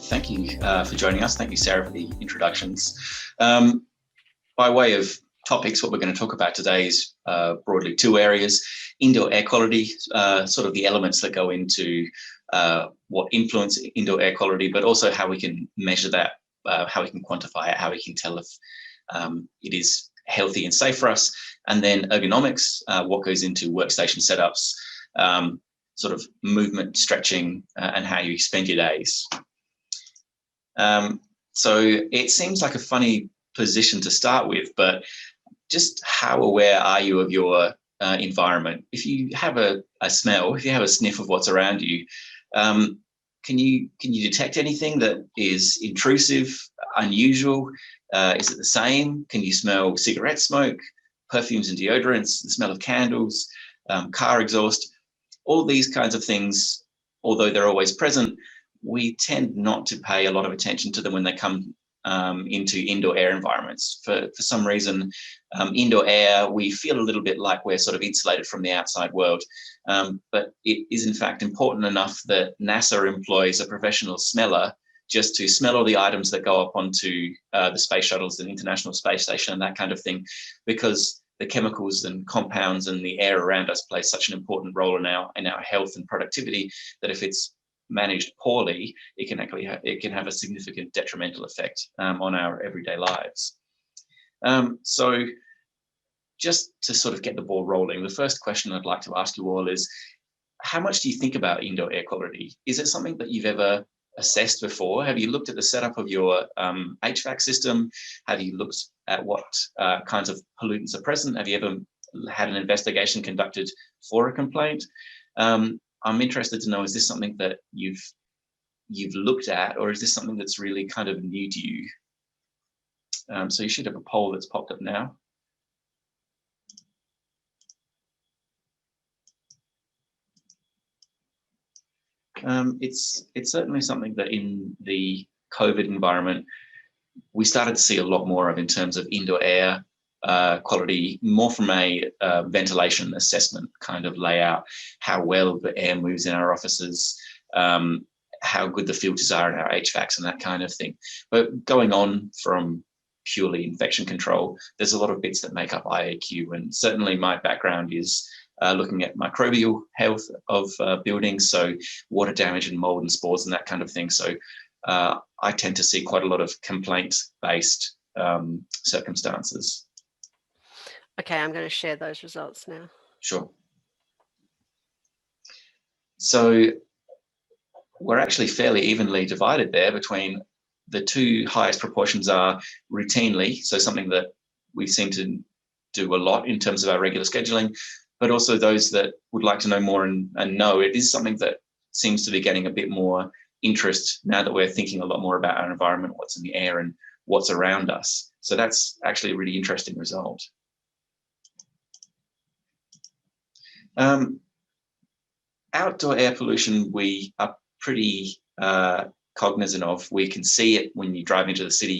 Thank you for joining us. Thank you, Sarah, for the introductions. By way of topics, what we're going to talk about today is broadly two areas: indoor air quality, sort of the elements that go into what influence indoor air quality, but also how we can measure that, how we can quantify it, how we can tell if it is healthy and safe for us. And then ergonomics, what goes into workstation setups, sort of movement, stretching, and how you spend your days. So it seems like a funny position to start with, but just how aware are you of your environment? If you have a smell, if you have a sniff of what's around you, can you detect anything that is intrusive, unusual? Is it the same? Can you smell cigarette smoke, perfumes and deodorants, the smell of candles, car exhaust? All these kinds of things, although they're always present, we tend not to pay a lot of attention to them when they come into indoor air environments. For some reason, indoor air, we feel a little bit like we're sort of insulated from the outside world. But it is in fact important enough that NASA employs a professional smeller just to smell all the items that go up onto the space shuttles and International Space Station and that kind of thing, because the chemicals and compounds and the air around us play such an important role in our health and productivity that if it's managed poorly, it can have a significant detrimental effect on our everyday lives. So just to sort of get the ball rolling, the first question I'd like to ask you all is, how much do you think about indoor air quality? Is it something that you've ever assessed before? Have you looked at the setup of your HVAC system? Have you looked at what kinds of pollutants are present? Have you ever had an investigation conducted for a complaint? I'm interested to know, is this something that you've looked at, or is this something that's really kind of new to you? So you should have a poll that's popped up now. It's certainly something that in the COVID environment, we started to see a lot more of in terms of indoor air quality, more from a ventilation assessment kind of layout, how well the air moves in our offices, how good the filters are in our HVACs and that kind of thing. But going on from purely infection control, there's a lot of bits that make up IAQ, and certainly my background is looking at microbial health of buildings, so water damage and mold and spores and that kind of thing. So I tend to see quite a lot of complaint-based circumstances. Okay, I'm going to share those results now. Sure. So we're actually fairly evenly divided there between the two highest proportions are routinely, so something that we seem to do a lot in terms of our regular scheduling, but also those that would like to know more and know it is something that seems to be getting a bit more interest now that we're thinking a lot more about our environment, what's in the air and what's around us. So that's actually a really interesting result. Outdoor air pollution, we are pretty cognizant of. We can see it when you drive into the city.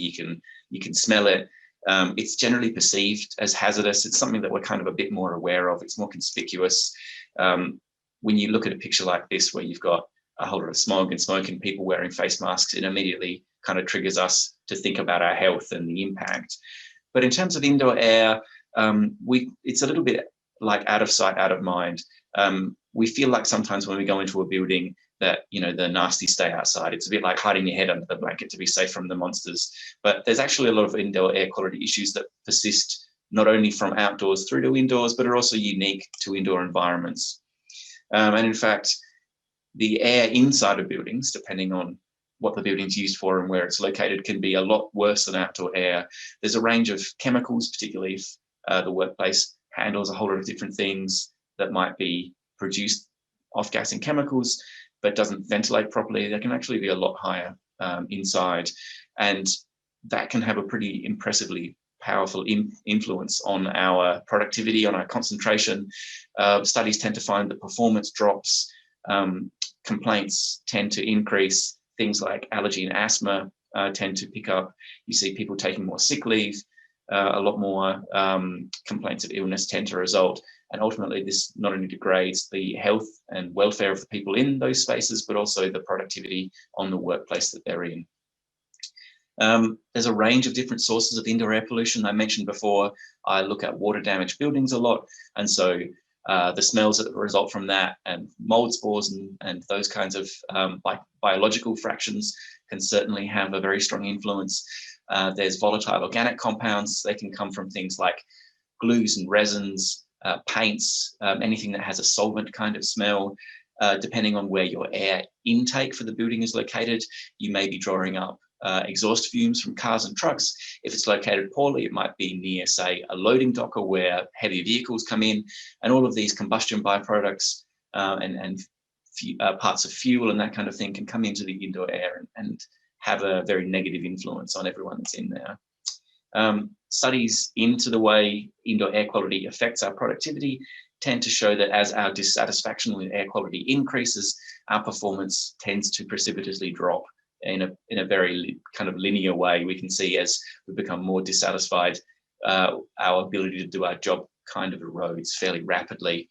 You can smell it. It's generally perceived as hazardous. It's something that we're kind of a bit more aware of. It's more conspicuous. When you look at a picture like this, where you've got a whole lot of smog and smoke and people wearing face masks, it immediately kind of triggers us to think about our health and the impact. But in terms of indoor air, it's a little bit like out of sight, out of mind. We feel like sometimes when we go into a building that, the nasty stay outside. It's a bit like hiding your head under the blanket to be safe from the monsters. But there's actually a lot of indoor air quality issues that persist not only from outdoors through to indoors, but are also unique to indoor environments. And in fact, the air inside of buildings, depending on what the building's used for and where it's located, can be a lot worse than outdoor air. There's a range of chemicals, particularly if the workplace handles a whole lot of different things that might be produced off-gassing chemicals, but doesn't ventilate properly. There can actually be a lot higher inside, and that can have a pretty impressively powerful influence on our productivity, on our concentration. Studies tend to find that performance drops, complaints tend to increase, things like allergy and asthma tend to pick up. You see people taking more sick leave, a lot more complaints of illness tend to result. And ultimately, this not only degrades the health and welfare of the people in those spaces, but also the productivity on the workplace that they're in. There's a range of different sources of indoor air pollution. I mentioned before, I look at water damaged buildings a lot. And so the smells that result from that, and mold spores and those kinds of biological fractions can certainly have a very strong influence. There's volatile organic compounds. They can come from things like glues and resins, paints, anything that has a solvent kind of smell. Depending on where your air intake for the building is located, you may be drawing up exhaust fumes from cars and trucks. If it's located poorly, it might be near, say, a loading dock or where heavy vehicles come in, and all of these combustion byproducts and parts of fuel and that kind of thing can come into the indoor air and have a very negative influence on everyone that's in there. Studies into the way indoor air quality affects our productivity tend to show that as our dissatisfaction with air quality increases, our performance tends to precipitously drop in a very kind of linear way. We can see as we become more dissatisfied, our ability to do our job kind of erodes fairly rapidly.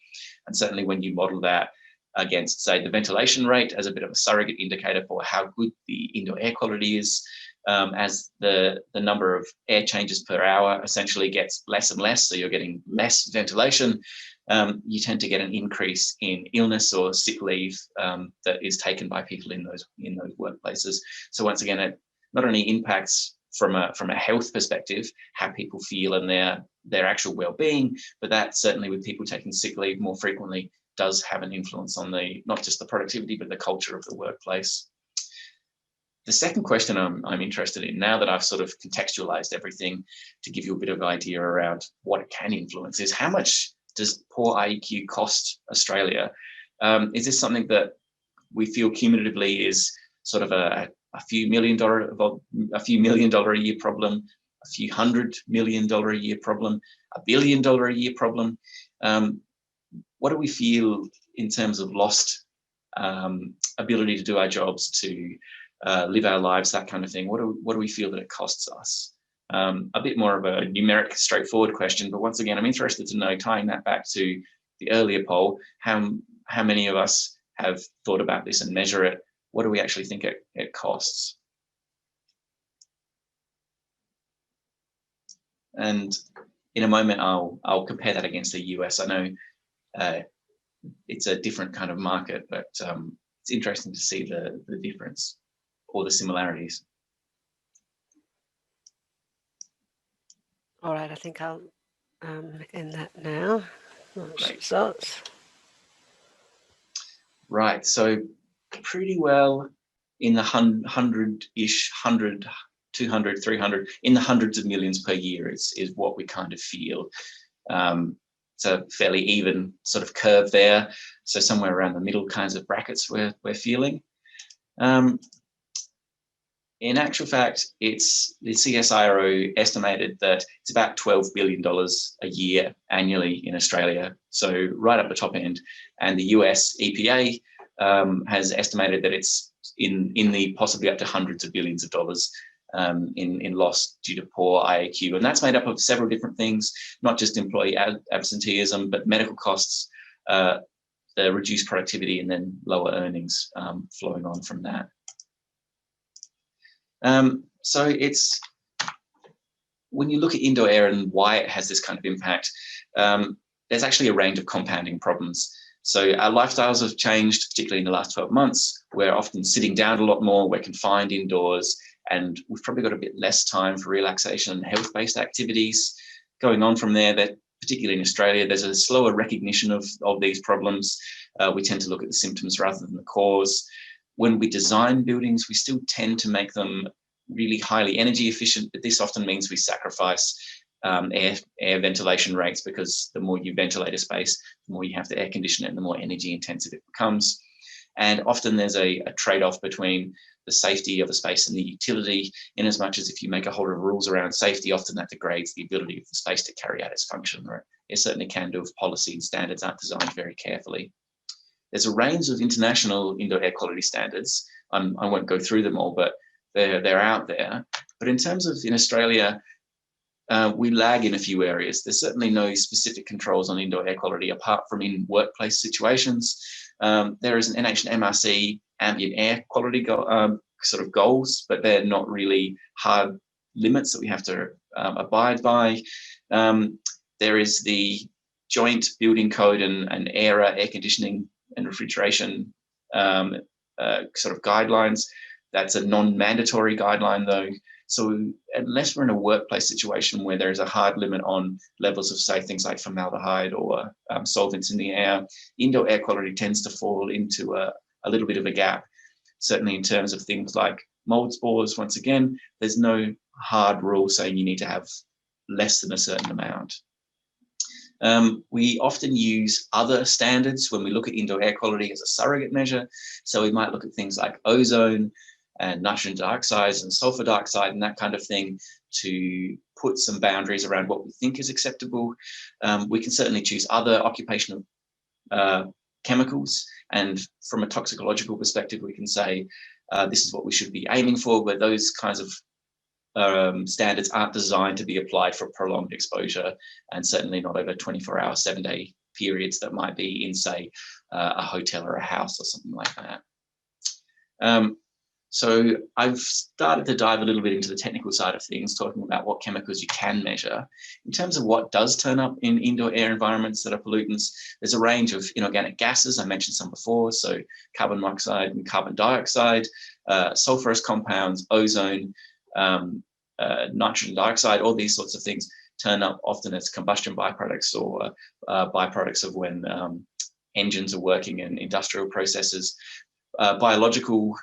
And certainly when you model that against, say, the ventilation rate as a bit of a surrogate indicator for how good the indoor air quality is, as the number of air changes per hour essentially gets less and less, so you're getting less ventilation, you tend to get an increase in illness or sick leave that is taken by people in those workplaces. So once again, it not only impacts from a health perspective how people feel and their actual well-being, but that certainly with people taking sick leave more frequently does have an influence on not just the productivity but the culture of the workplace. The second question I'm interested in, now that I've sort of contextualized everything to give you a bit of idea around what it can influence, is how much does poor IEQ cost Australia? Is this something that we feel cumulatively is sort of a few $1 million a year problem, a few $100 million a year problem, $1 billion a year problem? What do we feel in terms of lost ability to do our jobs, to live our lives, that kind of thing? What do we feel that it costs us? A bit more of a numeric, straightforward question, but once again, I'm interested to know, tying that back to the earlier poll, how many of us have thought about this and measure it? What do we actually think it costs? And in a moment, I'll compare that against the US. I know it's a different kind of market, but it's interesting to see the difference or the similarities. All right, I think I'll end that now. Results. Right, so pretty well in the 100-ish, 100, 200, 300, in the hundreds of millions per year is what we kind of feel. It's a fairly even sort of curve there. So somewhere around the middle kinds of brackets we're feeling. In actual fact, it's the CSIRO estimated that it's about $12 billion a year annually in Australia. So right up the top end. And the US EPA has estimated that it's in the possibly up to hundreds of billions of dollars in loss due to poor IAQ. And that's made up of several different things, not just employee absenteeism, but medical costs, the reduced productivity, and then lower earnings flowing on from that. So it's, when you look at indoor air and why it has this kind of impact, there's actually a range of compounding problems. So our lifestyles have changed, particularly in the last 12 months. We're often sitting down a lot more, we're confined indoors, and we've probably got a bit less time for relaxation and health-based activities. Going on from there, that particularly in Australia, there's a slower recognition of these problems. We tend to look at the symptoms rather than the cause. When we design buildings, we still tend to make them really highly energy efficient, but this often means we sacrifice air ventilation rates, because the more you ventilate a space, the more you have to air condition it, and the more energy intensive it becomes. And often there's a trade-off between the safety of the space and the utility, in as much as if you make a whole lot of rules around safety, often that degrades the ability of the space to carry out its function, or it certainly can do if policy and standards aren't designed very carefully. There's a range of international indoor air quality standards. I won't go through them all, but they're out there. But in terms of in Australia, we lag in a few areas. There's certainly no specific controls on indoor air quality apart from in workplace situations. There is an NH and MRC ambient air quality sort of goals, but they're not really hard limits that we have to abide by. There is the joint building code and air conditioning and refrigeration sort of guidelines. That's a non-mandatory guideline though. So unless we're in a workplace situation where there is a hard limit on levels of, say, things like formaldehyde or solvents in the air, indoor air quality tends to fall into a little bit of a gap. Certainly in terms of things like mold spores, once again, there's no hard rule saying you need to have less than a certain amount. We often use other standards when we look at indoor air quality as a surrogate measure. So we might look at things like ozone and nitrogen dioxide and sulfur dioxide and that kind of thing to put some boundaries around what we think is acceptable. We can certainly choose other occupational chemicals, and from a toxicological perspective, we can say this is what we should be aiming for, but those kinds of standards aren't designed to be applied for prolonged exposure, and certainly not over 24-hour, 7-day periods that might be in, say, a hotel or a house or something like that. So I've started to dive a little bit into the technical side of things, talking about what chemicals you can measure. In terms of what does turn up in indoor air environments that are pollutants, there's a range of inorganic gases. I mentioned some before, so carbon monoxide and carbon dioxide, sulfurous compounds, ozone, nitrogen dioxide, all these sorts of things turn up often as combustion byproducts or byproducts of when engines are working in industrial processes. Biological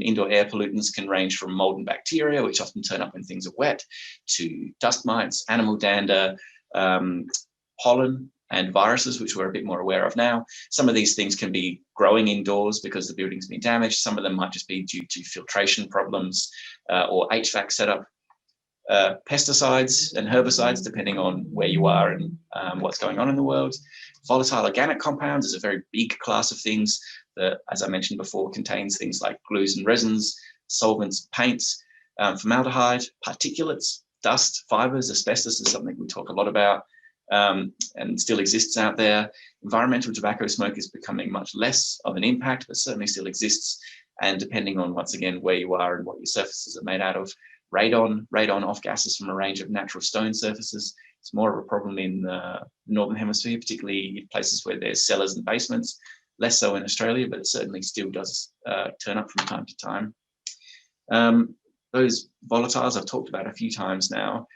indoor air pollutants can range from mold and bacteria, which often turn up when things are wet, to dust mites, animal dander, pollen, and viruses, which we're a bit more aware of now. Some of these things can be growing indoors because the building's been damaged. Some of them might just be due to filtration problems or HVAC setup. Pesticides and herbicides, depending on where you are and what's going on in the world. Volatile organic compounds is a very big class of things that, as I mentioned before, contains things like glues and resins, solvents, paints, formaldehyde, particulates, dust, fibers. Asbestos is something we talk a lot about and still exists out there. Environmental tobacco smoke is becoming much less of an impact, but certainly still exists. And depending on, once again, where you are and what your surfaces are made out of, radon off gases from a range of natural stone surfaces. It's more of a problem in the Northern Hemisphere, particularly in places where there's cellars and basements. Less so in Australia, but it certainly still does turn up from time to time. Those volatiles I've talked about a few times now.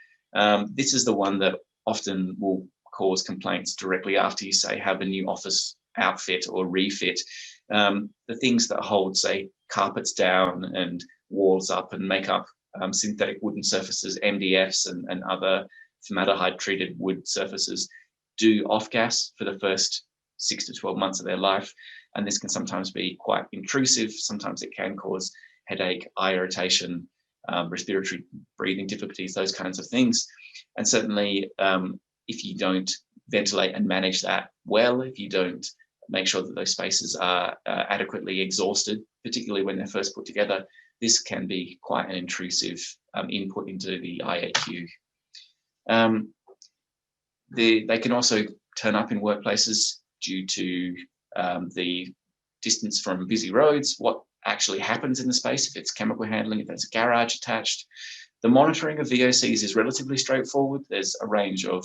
This is the one that often will cause complaints directly after you, say, have a new office outfit or refit. The things that hold, say, carpets down and walls up and make up synthetic wooden surfaces, MDFs and other formaldehyde treated wood surfaces do off gas for the first 6 to 12 months of their life. And this can sometimes be quite intrusive. Sometimes it can cause headache, eye irritation, respiratory breathing difficulties, those kinds of things. And certainly if you don't ventilate and manage that well, if you don't make sure that those spaces are adequately exhausted, particularly when they're first put together, this can be quite an intrusive input into the IAQ. They can also turn up in workplaces due to the distance from busy roads, what actually happens in the space, if it's chemical handling, if there's a garage attached. The monitoring of VOCs is relatively straightforward. There's a range of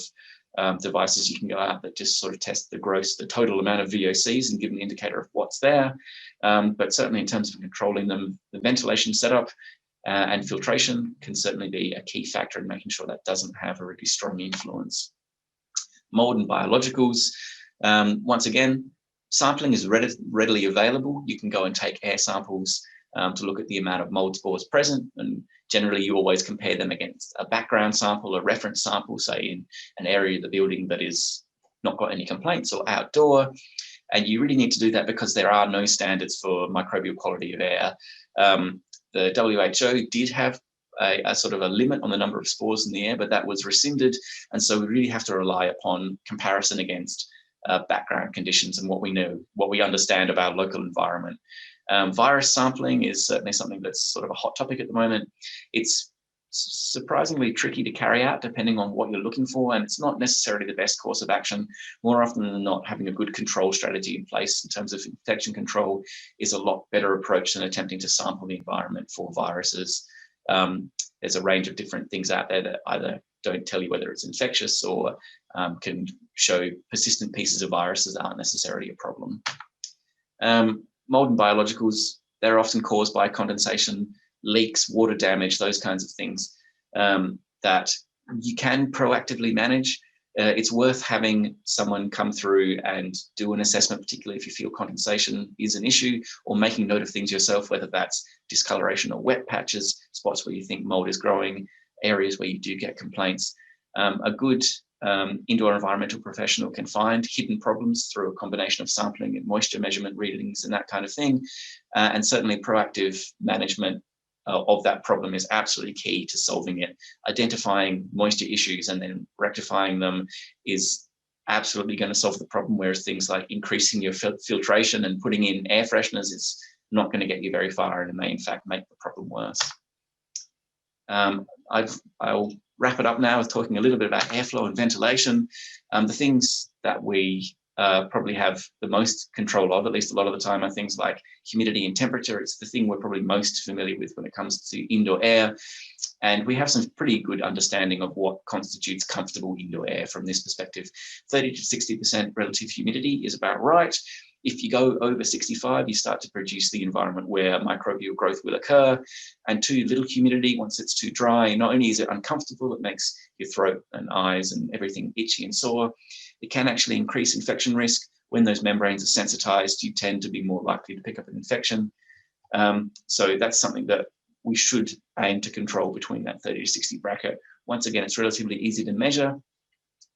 devices you can go out that just sort of test the total amount of VOCs and give an indicator of what's there. But certainly in terms of controlling them, the ventilation setup and filtration can certainly be a key factor in making sure that doesn't have a really strong influence. Mold and biologicals, once again, sampling is readily available. You can go and take air samples to look at the amount of mold spores present, and generally you always compare them against a background sample, a reference sample, say in an area of the building that is not got any complaints or outdoor. And you really need to do that because there are no standards for microbial quality of air. The WHO did have a sort of a limit on the number of spores in the air, but that was rescinded. And so we really have to rely upon comparison against background conditions and what we know, what we understand about local environment. Virus sampling is certainly something that's sort of a hot topic at the moment. It's surprisingly tricky to carry out depending on what you're looking for, and it's not necessarily the best course of action. More often than not, having a good control strategy in place in terms of infection control is a lot better approach than attempting to sample the environment for viruses. There's a range of different things out there that either don't tell you whether it's infectious or can show persistent pieces of viruses that aren't necessarily a problem. Mold and biologicals, they're often caused by condensation, leaks, water damage, those kinds of things that you can proactively manage. It's worth having someone come through and do an assessment, particularly if you feel condensation is an issue, or making note of things yourself, whether that's discoloration or wet patches, spots where you think mold is growing, areas where you do get complaints. A good indoor environmental professional can find hidden problems through a combination of sampling and moisture measurement readings and that kind of thing. And certainly proactive management of that problem is absolutely key to solving it. Identifying moisture issues and then rectifying them is absolutely going to solve the problem, whereas things like increasing your filtration and putting in air fresheners is not going to get you very far and may in fact make the problem worse. I'll wrap it up now with talking a little bit about airflow and ventilation. The things that we probably have the most control of, at least a lot of the time, are things like humidity and temperature. It's the thing we're probably most familiar with when it comes to indoor air. And we have some pretty good understanding of what constitutes comfortable indoor air from this perspective. 30 to 60% relative humidity is about right. If you go over 65, you start to produce the environment where microbial growth will occur. And too little humidity, once it's too dry, not only is it uncomfortable, it makes your throat and eyes and everything itchy and sore. It can actually increase infection risk. When those membranes are sensitized, you tend to be more likely to pick up an infection. So that's something that we should aim to control between that 30 to 60 bracket. Once again, it's relatively easy to measure,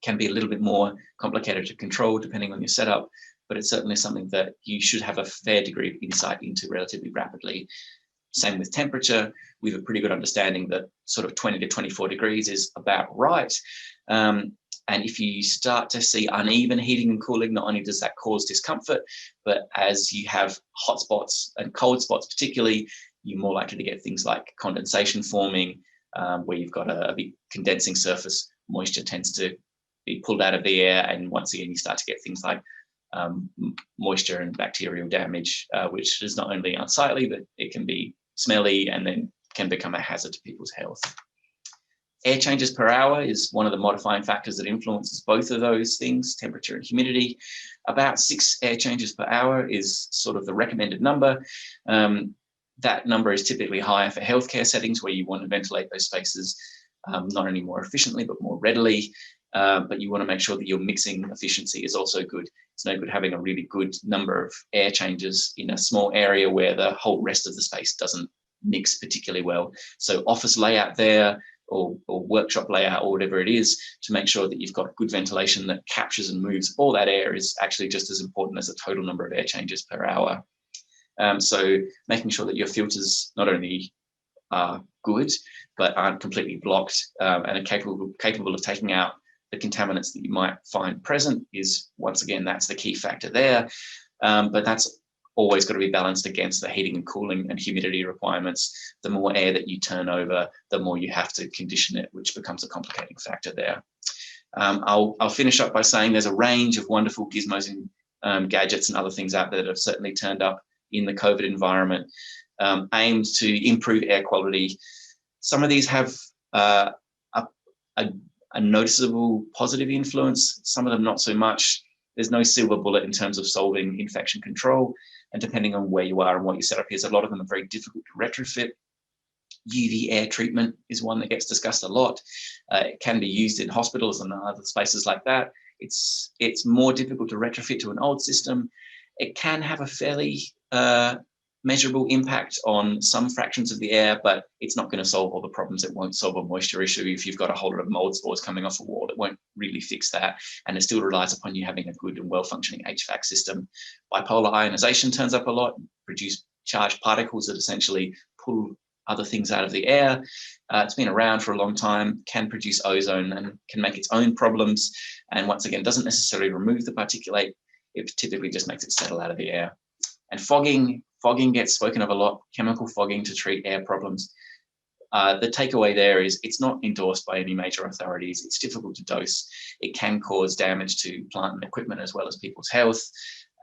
can be a little bit more complicated to control depending on your setup, but it's certainly something that you should have a fair degree of insight into relatively rapidly. Same with temperature. We have a pretty good understanding that sort of 20 to 24 degrees is about right. And if you start to see uneven heating and cooling, not only does that cause discomfort, but as you have hot spots and cold spots particularly, you're more likely to get things like condensation forming, where you've got a big condensing surface. Moisture tends to be pulled out of the air, and once again, you start to get things like moisture and bacterial damage, which is not only unsightly, but it can be smelly and then can become a hazard to people's health. Air changes per hour is one of the modifying factors that influences both of those things, temperature and humidity. About 6 air changes per hour is sort of the recommended number. That number is typically higher for healthcare settings where you want to ventilate those spaces not only more efficiently, but more readily. But you want to make sure that your mixing efficiency is also good. It's no good having a really good number of air changes in a small area where the whole rest of the space doesn't mix particularly well. So office layout there, or workshop layout, or whatever it is, to make sure that you've got good ventilation that captures and moves all that air is actually just as important as the total number of air changes per hour. So making sure that your filters not only are good, but aren't completely blocked and are capable of taking out the contaminants that you might find present is, once again, that's the key factor there. But that's always got to be balanced against the heating and cooling and humidity requirements. The more air that you turn over, the more you have to condition it, which becomes a complicating factor there. I'll finish up by saying there's a range of wonderful gizmos and gadgets and other things out there that have certainly turned up in the COVID environment, aimed to improve air quality. Some of these have a noticeable positive influence, some of them not so much. There's no silver bullet in terms of solving infection control, and depending on where you are and what your setup is, a lot of them are very difficult to retrofit. UV air treatment is one that gets discussed a lot. It can be used in hospitals and other spaces like that. It's more difficult to retrofit to an old system. It can have a fairly measurable impact on some fractions of the air, but it's not going to solve all the problems. It won't solve a moisture issue. If you've got a whole lot of mold spores coming off a wall, it won't really fix that. And it still relies upon you having a good and well-functioning HVAC system. Bipolar ionization turns up a lot, produce charged particles that essentially pull other things out of the air. It's been around for a long time, can produce ozone and can make its own problems. And once again, doesn't necessarily remove the particulate. It typically just makes it settle out of the air. And fogging gets spoken of a lot, chemical fogging to treat air problems. The takeaway there is it's not endorsed by any major authorities. It's difficult to dose. It can cause damage to plant and equipment as well as people's health.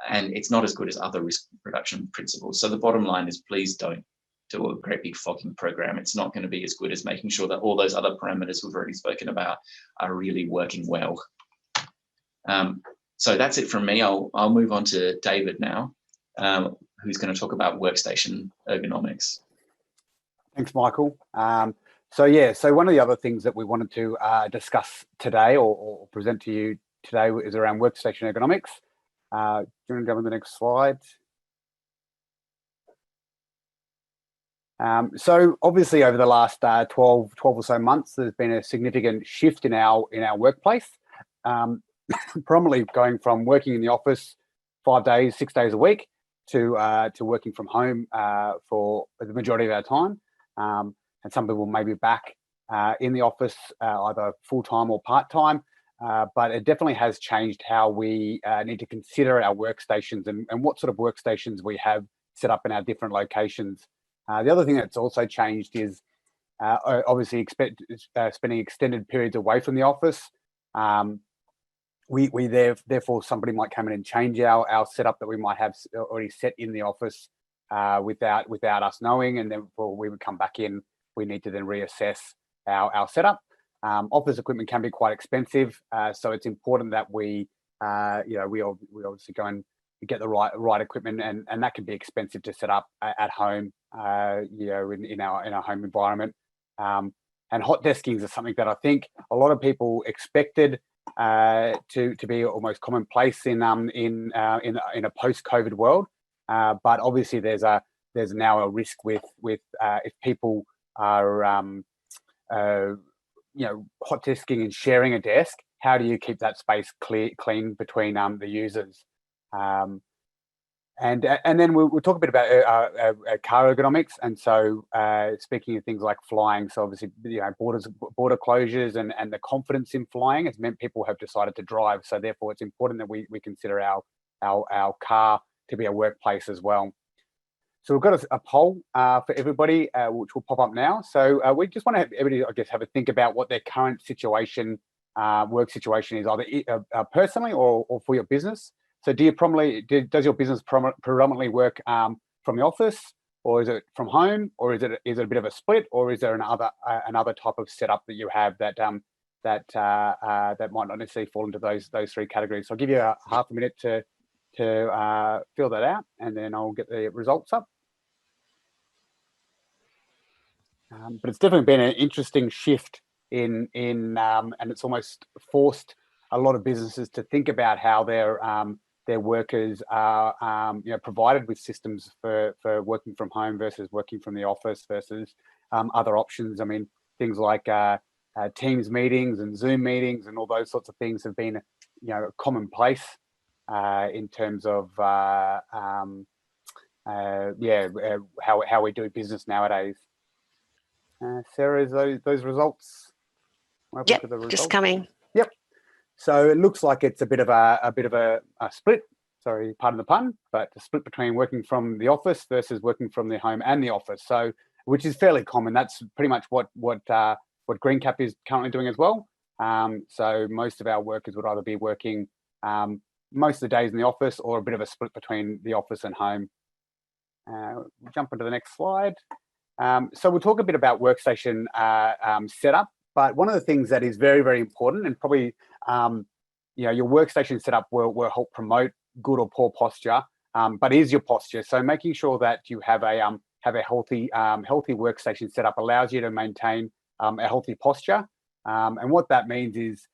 And it's not as good as other risk reduction principles. So the bottom line is please don't do a great big fogging program. It's not going to be as good as making sure that all those other parameters we've already spoken about are really working well. So that's it from me. I'll move on to David now, who's going to talk about workstation ergonomics. Thanks, Michael. So one of the other things that we wanted to discuss today or present to you today is around workstation ergonomics. Do you want to go on the next slide? So obviously over the last 12 or so months, there's been a significant shift in our workplace, predominantly going from working in the office 5 days, 6 days a week to working from home for the majority of our time. And some people may be back in the office either full-time or part-time, but it definitely has changed how we need to consider our workstations and what sort of workstations we have set up in our different locations. The other thing that's also changed is obviously spending extended periods away from the office. Therefore, somebody might come in and change our setup that we might have already set in the office without us knowing, and then we would come back in. We need to then reassess our setup. Office equipment can be quite expensive, so it's important that we obviously go and get the right equipment, and that can be expensive to set up at home, in our home environment. And hot deskings is something that I think a lot of people expected to be almost commonplace in a post-COVID world. But obviously there's now a risk with if people are hot desking and sharing a desk. How do you keep that space clean between the users? And then we'll talk a bit about car ergonomics. And so speaking of things like flying, so obviously border closures and the confidence in flying has meant people have decided to drive. So therefore, it's important that we consider our car to be a workplace as well. So we've got a poll for everybody, which will pop up now. So we just want to have everybody, I guess, have a think about what their current situation, work situation is, either personally or for your business. So does your business predominantly work from the office, or is it from home, or is it a bit of a split, or is there another type of setup that you have that might not necessarily fall into those three categories? So I'll give you half a minute to fill that out, and then I'll get the results up. But it's definitely been an interesting shift and it's almost forced a lot of businesses to think about how their workers are provided with systems for working from home versus working from the office versus other options. I mean, things like Teams meetings and Zoom meetings and all those sorts of things have been commonplace in terms of how we do business nowadays. Sarah, is those results? Yep, just coming. Yep. So it looks like it's a bit of a split. Sorry, pardon the pun, but a split between working from the office versus working from the home and the office. So, which is fairly common. That's pretty much what Greencap is currently doing as well. So most of our workers would either be working most of the days in the office, or a bit of a split between the office and home. We'll jump into the next slide. So we'll talk a bit about workstation setup, but one of the things that is very, very important, and probably your workstation setup will help promote good or poor posture, but is your posture. So making sure that you have a healthy workstation setup allows you to maintain a healthy posture, and what that means is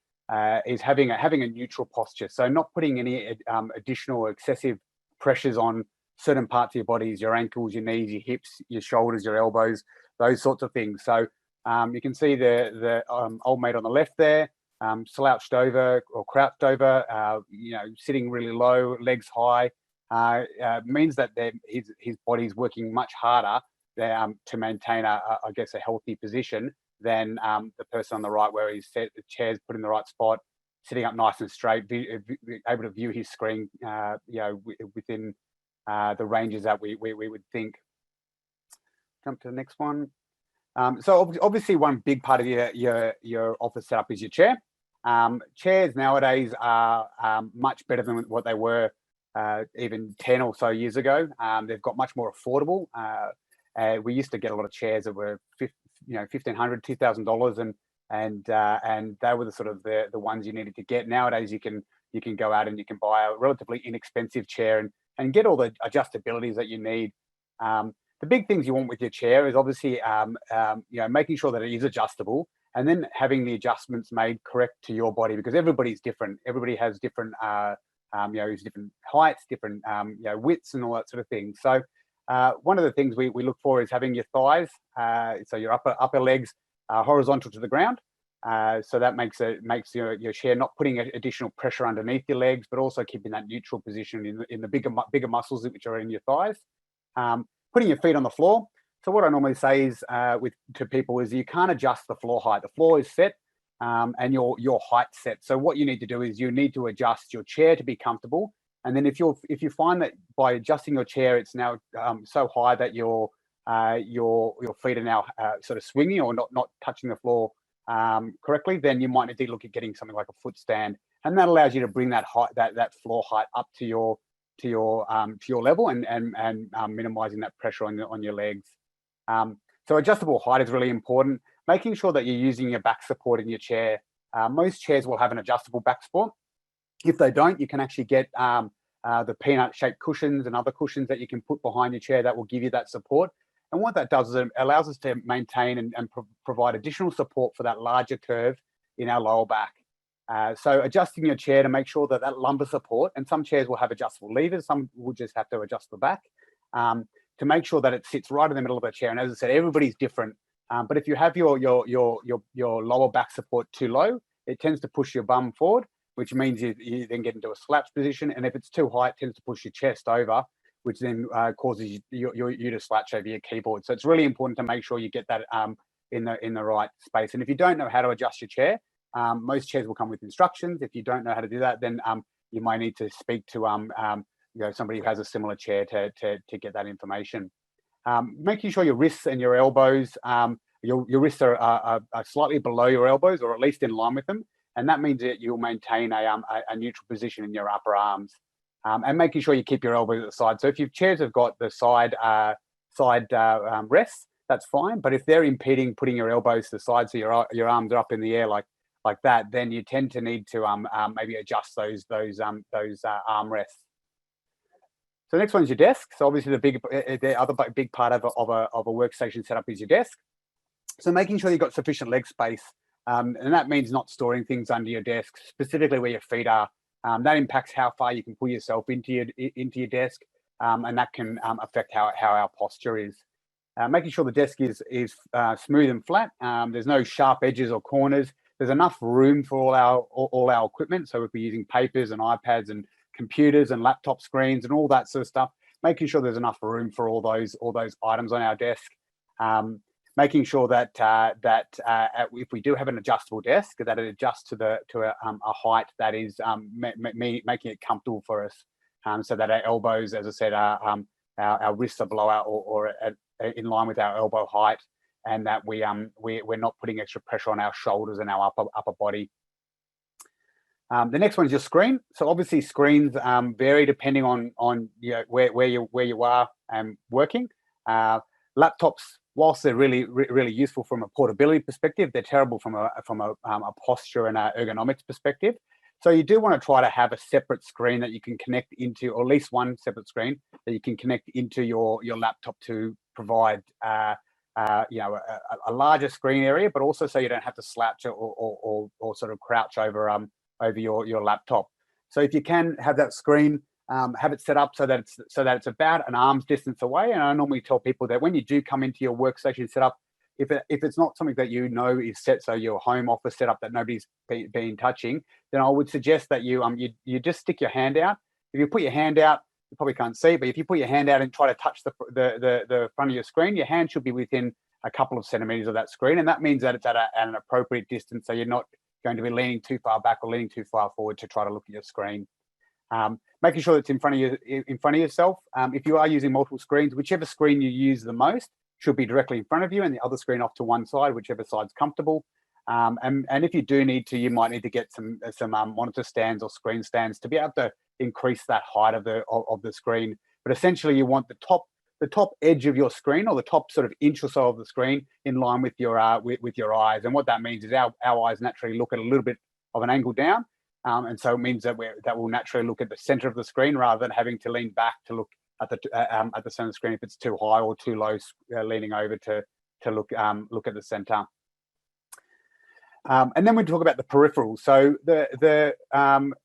having a neutral posture. So not putting any additional or excessive pressures on certain parts of your bodies, your ankles, your knees, your hips, your shoulders, your elbows, those sorts of things. So you can see the old mate on the left there, slouched over or crouched over, sitting really low, legs high, means that his body's working much harder to maintain a healthy position than the person on the right, where he's set, the chair's put in the right spot, sitting up nice and straight, able to view his screen, within the ranges that we would think. Jump to the next one. So obviously one big part of your office setup is your chair. Chairs nowadays are much better than what they were even 10 or so years ago. They've got much more affordable. We used to get a lot of chairs that were $1,500, $2,000, and they were the sort of the ones you needed to get. Nowadays you can go out and you can buy a relatively inexpensive chair and get all the adjustabilities that you need. The big things you want with your chair is obviously making sure that it is adjustable, and then having the adjustments made correct to your body, because everybody's different. Everybody has different different heights, different widths, and all that sort of thing. So one of the things we look for is having your thighs, so your upper legs horizontal to the ground. So that makes your chair not putting additional pressure underneath your legs, but also keeping that neutral position in the bigger muscles which are in your thighs. Putting your feet on the floor. So what I normally say is to people is you can't adjust the floor height. The floor is set and your height set. So what you need to do is you need to adjust your chair to be comfortable. And then if you find that by adjusting your chair, it's now so high that your feet are now sort of swinging or not touching the floor correctly, then you might need to look at getting something like a foot stand, and that allows you to bring that height, that floor height up to your level and minimizing that pressure on your legs. So adjustable height is really important. Making sure that you're using your back support in your chair. Most chairs will have an adjustable back support. If they don't, you can actually get the peanut-shaped cushions and other cushions that you can put behind your chair that will give you that support. And what that does is it allows us to maintain and provide additional support for that larger curve in our lower back. So adjusting your chair to make sure that lumbar support, and some chairs will have adjustable levers, some will just have to adjust the back, to make sure that it sits right in the middle of the chair. And as I said, everybody's different. But if you have your lower back support too low, it tends to push your bum forward, which means you then get into a slouch position. And if it's too high, it tends to push your chest over, which then causes you to slouch over your keyboard. So it's really important to make sure you get that in the right space. And if you don't know how to adjust your chair, most chairs will come with instructions. If you don't know how to do that, then you might need to speak to somebody who has a similar chair to get that information. Making sure your wrists and your elbows, your wrists are slightly below your elbows, or at least in line with them, and that means that you'll maintain a neutral position in your upper arms. And making sure you keep your elbows at the side. So if your chairs have got the side rests, that's fine. But if they're impeding putting your elbows to the side, so your arms are up in the air like that, then you tend to need to maybe adjust those arm rests. So the next one is your desk. So obviously the other big part of a workstation setup is your desk. So making sure you've got sufficient leg space, and that means not storing things under your desk, specifically where your feet are. That impacts how far you can pull yourself into your desk, and that can affect how our posture is. Making sure the desk is smooth and flat. There's no sharp edges or corners. There's enough room for all our equipment. So if we're using papers and iPads and computers and laptop screens and all that sort of stuff, making sure there's enough room for all those items on our desk. Making sure that if we do have an adjustable desk, that it adjusts to a height that is making it comfortable for us, so that our elbows, as I said, our wrists are below or in line with our elbow height, and that we're not putting extra pressure on our shoulders and our upper body. The next one is your screen. So obviously screens vary depending on where you are working. Laptops, whilst they're really useful from a portability perspective, they're terrible from a posture and a ergonomics perspective. So you do want to try to have a separate screen that you can connect into, or at least one separate screen that you can connect into your laptop to provide a larger screen area, but also so you don't have to slouch or sort of crouch over your laptop. So if you can have that screen, have it set up so that it's about an arm's distance away. And I normally tell people that when you do come into your workstation setup, if it's not something that you know is set, so your home office setup that nobody's been touching, then I would suggest that you just stick your hand out. If you put your hand out, you probably can't see, but if you put your hand out and try to touch the front of your screen, your hand should be within a couple of centimeters of that screen, and that means that it's at an appropriate distance, so you're not going to be leaning too far back or leaning too far forward to try to look at your screen. Making sure it's in front of yourself. If you are using multiple screens, whichever screen you use the most, should be directly in front of you, and the other screen off to one side, whichever side's comfortable. And if you do need to, you might need to get some monitor stands or screen stands to be able to increase that height of the screen. But essentially, you want the top edge of your screen, or the top sort of inch or so of the screen, in line with your eyes. And what that means is our eyes naturally look at a little bit of an angle down, and so it means that will naturally look at the center of the screen rather than having to lean back to look at the center of the screen if it's too high, or too low, leaning over to look at the center. And then we talk about the peripherals. So the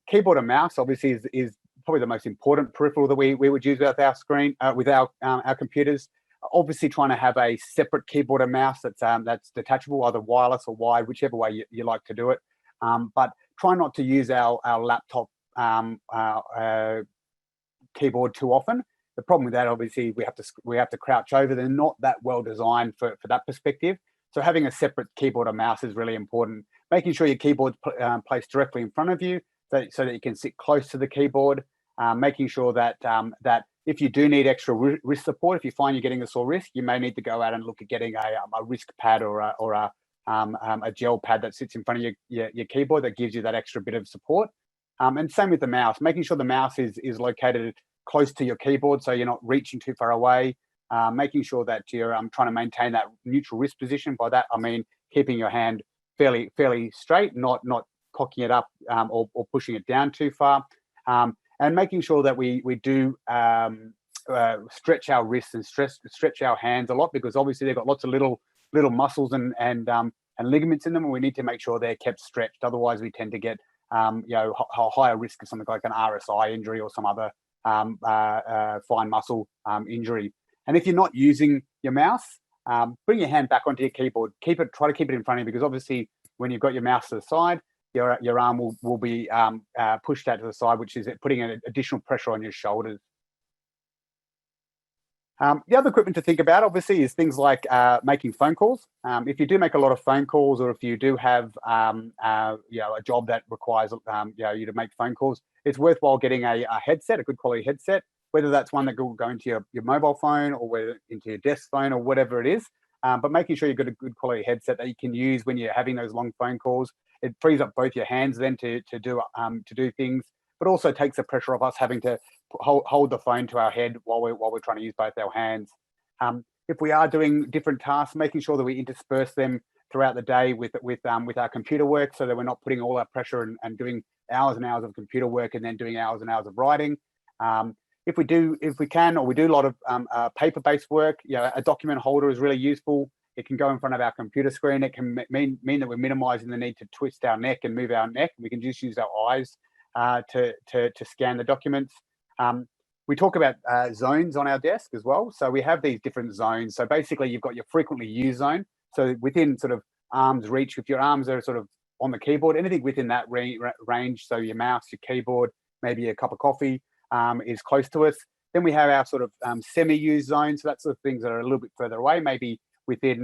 keyboard and mouse obviously is probably the most important peripheral that we would use with our screen, with our computers. Obviously, trying to have a separate keyboard and mouse that's detachable, either wireless or wired, whichever way you like to do it. But try not to use our laptop keyboard too often. The problem with that, obviously, we have to crouch over. They're not that well designed for that perspective. So having a separate keyboard and mouse is really important. Making sure your keyboard's placed directly in front of you, so that you can sit close to the keyboard. Making sure that if you do need extra wrist support, if you find you're getting a sore wrist, you may need to go out and look at getting a wrist pad or a gel pad that sits in front of your keyboard that gives you that extra bit of support. And same with the mouse, making sure the mouse is located close to your keyboard, so you're not reaching too far away. Making sure that you're trying to maintain that neutral wrist position. By that I mean keeping your hand fairly straight, not cocking it up or pushing it down too far, and making sure that we do stretch our wrists and stretch our hands a lot, because obviously they've got lots of little muscles and ligaments in them, and we need to make sure they're kept stretched. Otherwise, we tend to get higher risk of something like an RSI injury or some other fine muscle injury. And if you're not using your mouse, bring your hand back onto your keyboard. Try to keep it in front of you, because obviously when you've got your mouse to the side, your arm will be pushed out to the side, which is putting an additional pressure on your shoulders. The other equipment to think about, obviously, is things like making phone calls. If you do make a lot of phone calls, or if you do have a job that requires you to make phone calls, it's worthwhile getting a headset, a good quality headset, whether that's one that will go into your mobile phone, or whether into your desk phone, or whatever it is. But making sure you've got a good quality headset that you can use when you're having those long phone calls. It frees up both your hands then to do things, but also takes the pressure off us having to hold the phone to our head while we're trying to use both our hands. If we are doing different tasks, making sure that we intersperse them throughout the day with our computer work, so that we're not putting all our pressure and doing hours and hours of computer work and then doing hours and hours of writing. If we do a lot of paper-based work, a document holder is really useful. It can go in front of our computer screen. It can mean that we're minimizing the need to twist our neck and move our neck. We can just use our eyes to scan the documents. We talk about zones on our desk as well. So we have these different zones. So basically, you've got your frequently used zone. So within sort of arm's reach, if your arms are sort of on the keyboard, anything within that range, so your mouse, your keyboard, maybe a cup of coffee, is close to us. Then we have our sort of semi-used zones. So that's the things that are a little bit further away, maybe within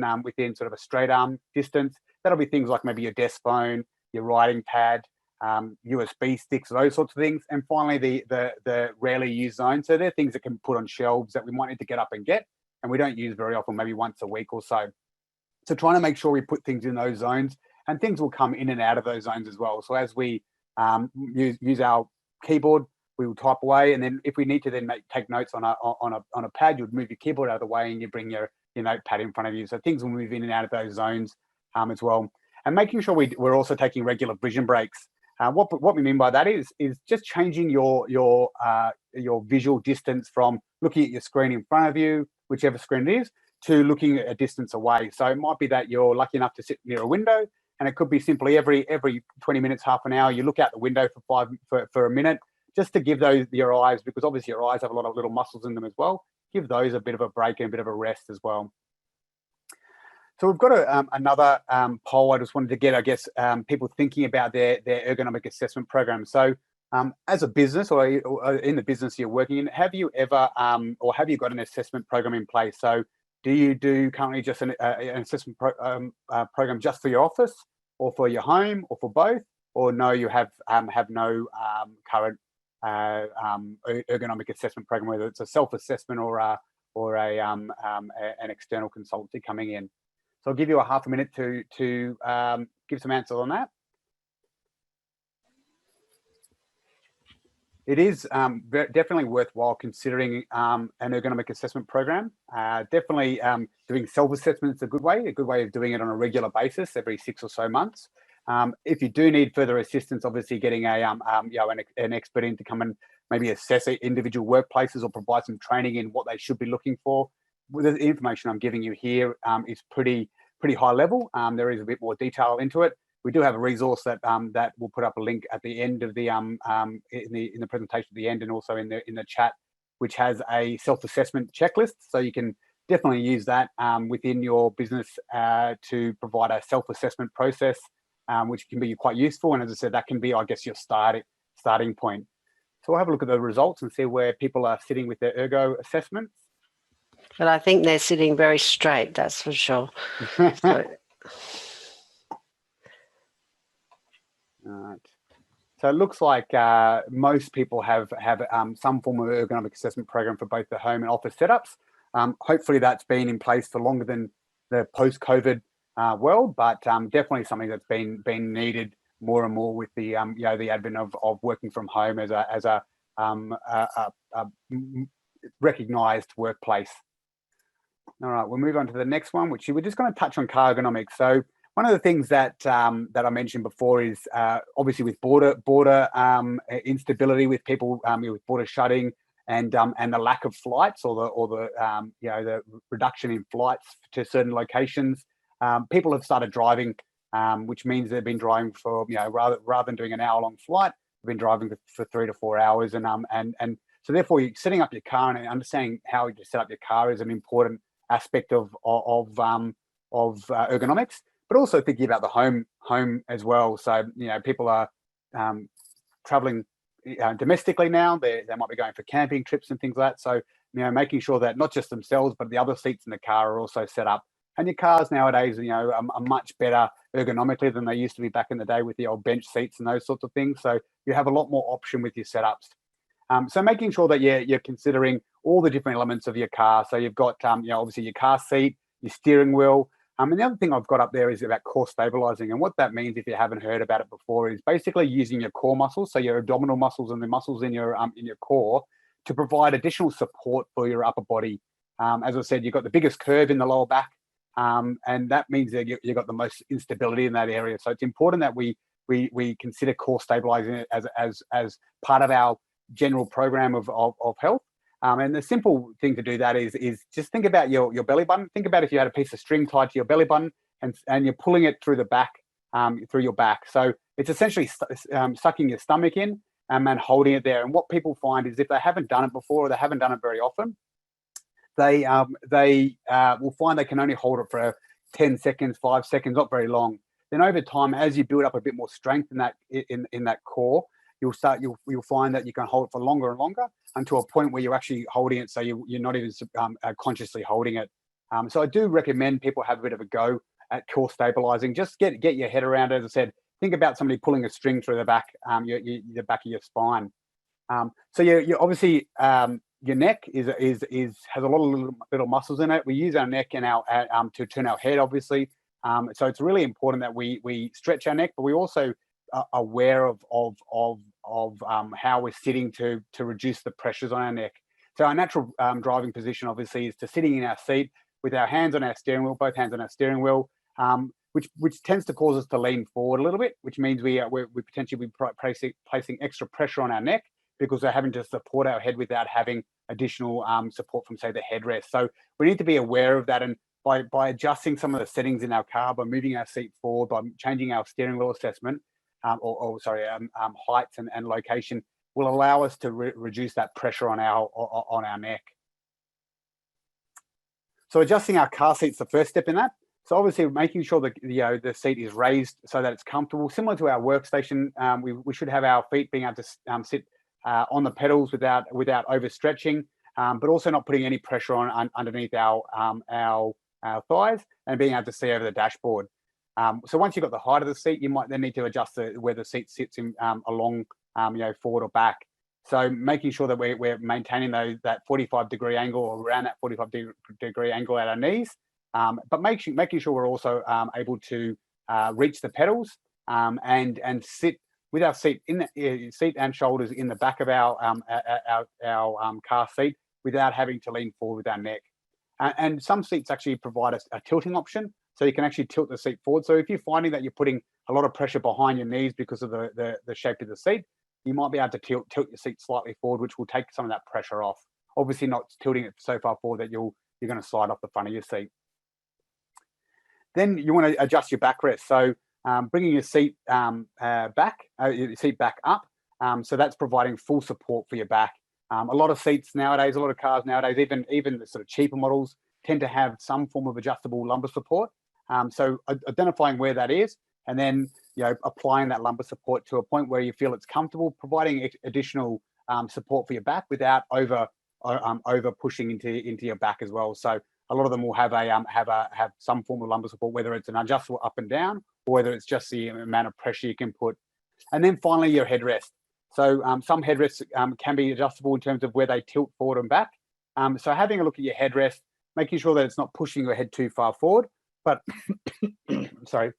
sort of a straight arm distance. That'll be things like maybe your desk phone, your writing pad, USB sticks, those sorts of things. And finally, the rarely used zones. So they're things that can put on shelves that we might need to get up and get, and we don't use very often, maybe once a week or so. So trying to make sure we put things in those zones, and things will come in and out of those zones as well. So as we use our keyboard, we will type away, and then if we need to then take notes on a pad, you would move your keyboard out of the way and you bring your notepad in front of you. So things will move in and out of those zones as well. And making sure we're also taking regular vision breaks. What we mean by that is just changing your visual distance from looking at your screen in front of you, whichever screen it is, to looking at a distance away. So it might be that you're lucky enough to sit near a window, and it could be simply every 20 minutes, half an hour, you look out the window for a minute, just to give your eyes, because obviously your eyes have a lot of little muscles in them as well, give those a bit of a break and a bit of a rest as well. So we've got another poll I just wanted to get, I guess, people thinking about their ergonomic assessment program. So as a business, or in the business you're working in, have you ever, or have you got an assessment program in place? So do you do currently just an assessment program just for your office, or for your home, or for both? Or no, you have no current ergonomic assessment program, whether it's a self-assessment or an external consultancy coming in. So I'll give you a half a minute to give some answers on that. It is definitely worthwhile considering an ergonomic assessment program. Definitely doing self-assessment is a good way of doing it on a regular basis every 6 or so months. If you do need further assistance, obviously getting an expert in to come and maybe assess individual workplaces or provide some training in what they should be looking for. The information I'm giving you here is pretty high level. There is a bit more detail into it. We do have a resource that that we'll put up a link at the end of the in the presentation at the end, and also in the chat, which has a self-assessment checklist. So you can definitely use that within your business to provide a self-assessment process, which can be quite useful. And as I said, that can be, I guess, your starting point. So we'll have a look at the results and see where people are sitting with their ergo assessments. But I think they're sitting very straight, that's for sure. So, all right. So it looks like most people have some form of ergonomic assessment program for both the home and office setups. Hopefully that's been in place for longer than the post-COVID world, but definitely something that's been needed more and more with the the advent of working from home as a recognized workplace. All right, we'll move on to the next one, which we're just going to touch on Cargonomics. So one of the things that I mentioned before is obviously with border instability, with people with border shutting, and the lack of flights or the reduction in flights to certain locations, people have started driving, which means they've been driving for rather than doing an hour-long flight, they've been driving for 3 to 4 hours, and so therefore setting up your car and understanding how to set up your car is an important aspect of ergonomics. But also thinking about the home as well. So people are traveling domestically now. They might be going for camping trips and things like that. So making sure that not just themselves but the other seats in the car are also set up. And your cars nowadays are much better ergonomically than they used to be back in the day with the old bench seats and those sorts of things. So you have a lot more option with your setups. So making sure that you're considering all the different elements of your car. So you've got obviously your car seat, your steering wheel. And the other thing I've got up there is about core stabilizing. And what that means, if you haven't heard about it before, is basically using your core muscles, so your abdominal muscles and the muscles in your core, to provide additional support for your upper body. As I said, you've got the biggest curve in the lower back, and that means that you've got the most instability in that area. So it's important that we consider core stabilizing it as part of our general program of health. And the simple thing to do that is just think about your belly button. Think about if you had a piece of string tied to your belly button and you're pulling it through the back, through your back. So it's essentially sucking your stomach in and holding it there. And what people find is if they haven't done it before or they haven't done it very often, they will find they can only hold it for 10 seconds, 5 seconds, not very long. Then over time, as you build up a bit more strength in that core, you'll find that you can hold it for longer and longer, until a point where you're actually holding it, so you're not even consciously holding it. So I do recommend people have a bit of a go at core stabilizing. Just get your head around it. As I said, think about somebody pulling a string through the back, the back of your spine. So you obviously your neck has a lot of little muscles in it. We use our neck and our to turn our head, obviously. So it's really important that we stretch our neck, but we also aware of how we're sitting to reduce the pressures on our neck. So our natural driving position obviously is to sitting in our seat with our hands on our steering wheel, both hands on our steering wheel, which tends to cause us to lean forward a little bit, which means we potentially be placing extra pressure on our neck because we're having to support our head without having additional support from, say, the headrest. So we need to be aware of that, and by adjusting some of the settings in our car, by moving our seat forward, by changing our steering wheel assessment, heights and location, will allow us to reduce that pressure on our neck. So adjusting our car seat's the first step in that. So obviously making sure that the seat is raised so that it's comfortable, similar to our workstation. We should have our feet being able to sit on the pedals without overstretching, but also not putting any pressure on underneath our thighs, and being able to see over the dashboard. So once you've got the height of the seat, you might then need to adjust where the seat sits in along, forward or back. So making sure that we're maintaining that 45-degree angle, or around that 45-degree angle at our knees, but making sure we're also able to reach the pedals and sit with our seat seat and shoulders in the back of our car seat without having to lean forward with our neck. And some seats actually provide a tilting option, so you can actually tilt the seat forward. So if you're finding that you're putting a lot of pressure behind your knees because of the shape of the seat, you might be able to tilt your seat slightly forward, which will take some of that pressure off. Obviously not tilting it so far forward that you're going to slide off the front of your seat. Then you want to adjust your backrest. So bringing your seat back up. So that's providing full support for your back. A lot of seats nowadays, a lot of cars nowadays, even the sort of cheaper models tend to have some form of adjustable lumbar support. So identifying where that is, and then applying that lumbar support to a point where you feel it's comfortable, providing additional support for your back without over pushing into your back as well. So a lot of them will have some form of lumbar support, whether it's an adjustable up and down, or whether it's just the amount of pressure you can put. And then finally, your headrest. So some headrests can be adjustable in terms of where they tilt forward and back. So having a look at your headrest, making sure that it's not pushing your head too far forward, but sorry,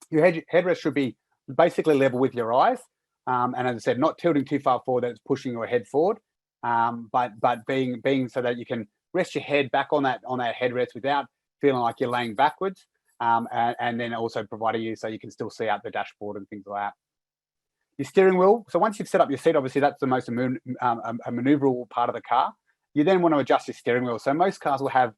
your headrest should be basically level with your eyes. And as I said, not tilting too far forward that it's pushing your head forward, but being so that you can rest your head back on that headrest without feeling like you're laying backwards, and then also providing you so you can still see out the dashboard and things like that. Your steering wheel. So once you've set up your seat, obviously that's the most maneuverable part of the car. You then want to adjust your steering wheel. So most cars will have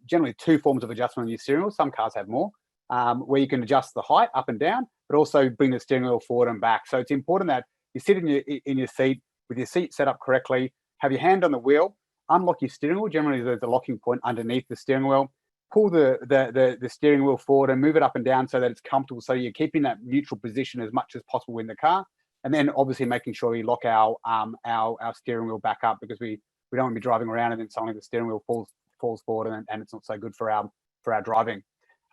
generally two forms of adjustment on your steering wheel. Some cars have more, where you can adjust the height up and down, but also bring the steering wheel forward and back. So it's important that you sit in your seat with your seat set up correctly, have your hand on the wheel, unlock your steering wheel. Generally, there's a locking point underneath the steering wheel. Pull the steering wheel forward and move it up and down so that it's comfortable. So you're keeping that neutral position as much as possible in the car, and then obviously making sure we lock our steering wheel back up, because we don't want to be driving around and then suddenly the steering wheel falls forward and it's not so good for our driving.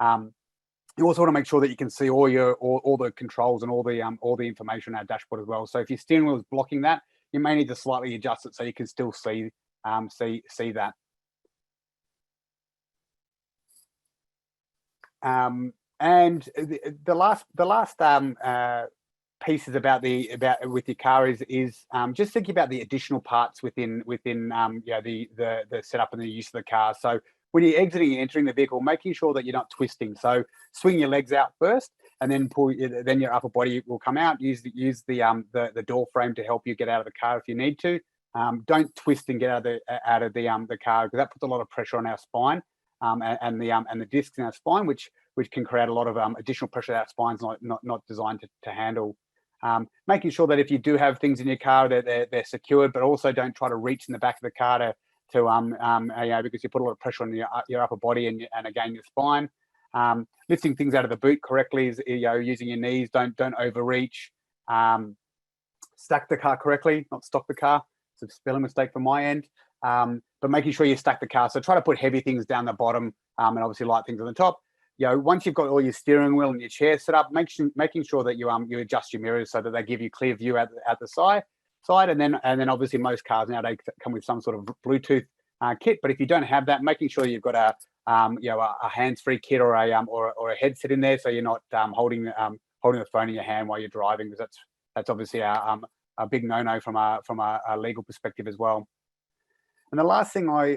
You also want to make sure that you can see all the controls and all the information on our dashboard as well. So if your steering wheel is blocking that, you may need to slightly adjust it so you can still see that. And the last pieces about with your car is just thinking about the additional parts within the setup and the use of the car. So when you're exiting and entering the vehicle, making sure that you're not twisting. So swing your legs out first, and then then your upper body will come out. Use the door frame to help you get out of the car if you need to. Don't twist and get out of the car, because that puts a lot of pressure on our spine and the discs in our spine, which can create a lot of additional pressure that our spine's not designed to handle. Making sure that if you do have things in your car, they're secured, but also don't try to reach in the back of the car to because you put a lot of pressure on your upper body and again your spine. Lifting things out of the boot correctly is using your knees. Don't overreach. Stack the car correctly, not stock the car. It's a spelling mistake from my end. But making sure you stack the car. So try to put heavy things down the bottom and obviously light things on the top. Once you've got all your steering wheel and your chair set up, making sure that you adjust your mirrors so that they give you clear view at the side, and then obviously most cars nowadays come with some sort of Bluetooth kit. But if you don't have that, making sure you've got a hands-free kit or a headset in there, so you're not holding the phone in your hand while you're driving, because that's obviously a big no-no from a legal perspective as well. And the last thing I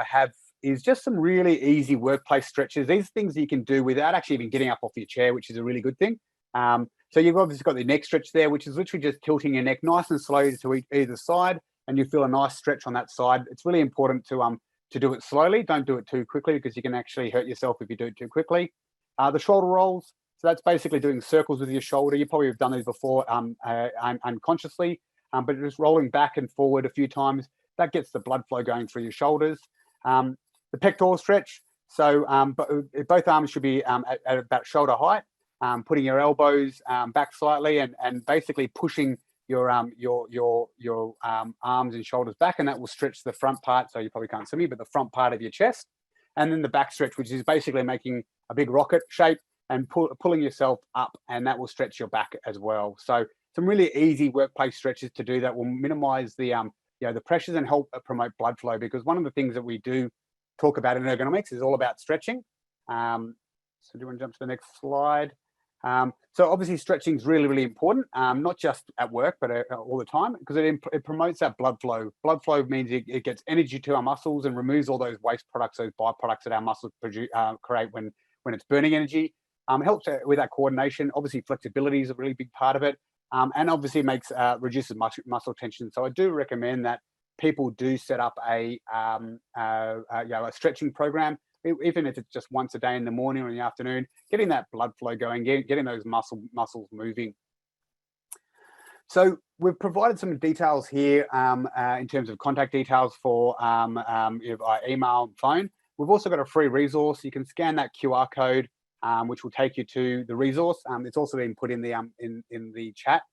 have is just some really easy workplace stretches. These things you can do without actually even getting up off your chair, which is a really good thing. So you've obviously got the neck stretch there, which is literally just tilting your neck nice and slow to either side, and you feel a nice stretch on that side. It's really important to do it slowly. Don't do it too quickly, because you can actually hurt yourself if you do it too quickly. The shoulder rolls. So that's basically doing circles with your shoulder. You probably have done these before unconsciously, but just rolling back and forward a few times. That gets the blood flow going through your shoulders. The pectoral stretch. So both arms should be at about shoulder height. Putting your elbows back slightly and basically pushing your arms and shoulders back, and that will stretch the front part. So you probably can't see me, but the front part of your chest. And then the back stretch, which is basically making a big rocket shape and pulling yourself up, and that will stretch your back as well. So some really easy workplace stretches to do that will minimize the the pressures and help promote blood flow, because one of the things that we do talk about in ergonomics is all about stretching. So do you want to jump to the next slide? So obviously stretching is really, really important, not just at work, but all the time, because it promotes that blood flow. Blood flow means it gets energy to our muscles and removes all those waste products, those byproducts that our muscles create when it's burning energy. Helps with that coordination. Obviously flexibility is a really big part of it. And obviously makes reduces muscle tension. So I do recommend that people do set up a stretching program, even if it's just once a day in the morning or in the afternoon, getting that blood flow going, getting those muscles moving. So we've provided some details here in terms of contact details for email and phone. We've also got a free resource. You can scan that QR code, which will take you to the resource. It's also been put in the chat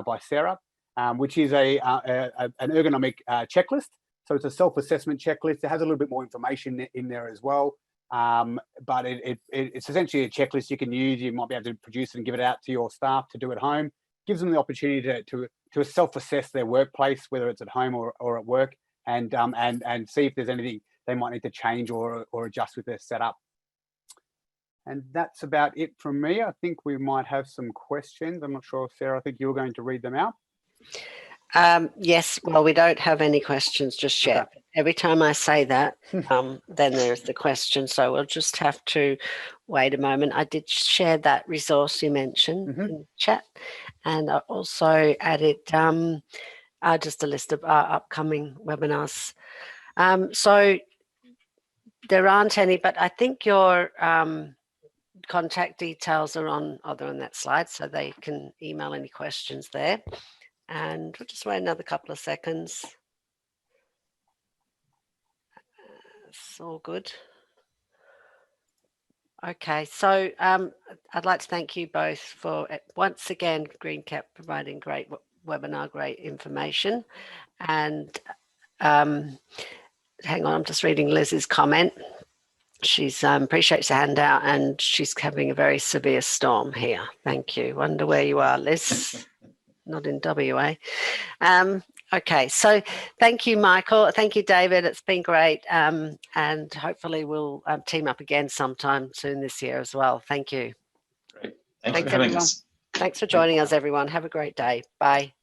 by Sarah, which is an ergonomic checklist. So it's a self-assessment checklist. It has a little bit more information in there as well, but it's essentially a checklist you can use. You might be able to produce it and give it out to your staff to do at home. Gives them the opportunity to self-assess their workplace, whether it's at home or at work, and see if there's anything they might need to change or adjust with their setup. And that's about it from me. I think we might have some questions. I'm not sure, Sarah, I think you were going to read them out. Yes, well, we don't have any questions just yet. Okay. Every time I say that, then there's the question. So we'll just have to wait a moment. I did share that resource you mentioned in the chat, and I also added just a list of upcoming webinars. So there aren't any, but I think your contact details are on that slide, so they can email any questions there. And we'll just wait another couple of seconds. It's all good. Okay, so I'd like to thank you both for, once again, Greencap providing great webinar, great information. And hang on, I'm just reading Liz's comment. She's appreciates the handout, and she's having a very severe storm here. Thank you. Wonder where you are, Liz. Not in WA. Okay, so thank you, Michael. Thank you, David. It's been great. And hopefully we'll team up again sometime soon this year as well. Thank you. Great. Thanks for having us. Thanks for joining us, everyone. Have a great day. Bye.